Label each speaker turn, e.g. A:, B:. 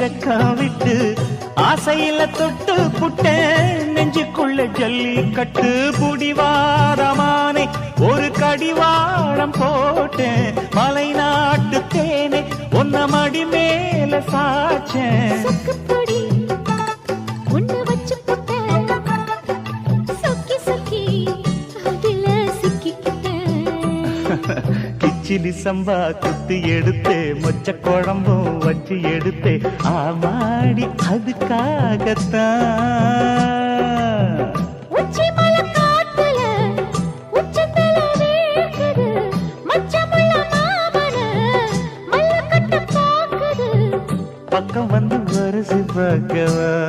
A: வெக்கம் விட்டு ஆசையில தொட்டு புட்டேன் நெஞ்சுக்குள்ள ஜல்லிக்கட்டு புடிவாரமானே ஒரு கடிவாளம் போட்டேன் மலை நாட்டு தேனே ஒன்ன மடி மேல சாச்சேன்
B: சொக்குப்பொடி ஒண்ணு வச்சு போட்டேன் சொக்கி சொக்கி அதுல சிக்கிக்கிட்டேன்
A: கிச்சிலி சம்பா குத்தி எடுத்தே மொச்ச குழம்பும் வச்சு எடுத்தே ஆமாடி அதுக்காகத்தான்
B: உச்சி மலை காத்துல உச்சத்தல வேக்குது மச்சமுள்ள மாமன மல்ல கட்ட பாக்குது
A: பக்கம் வந்து வருசு பார்க்கவா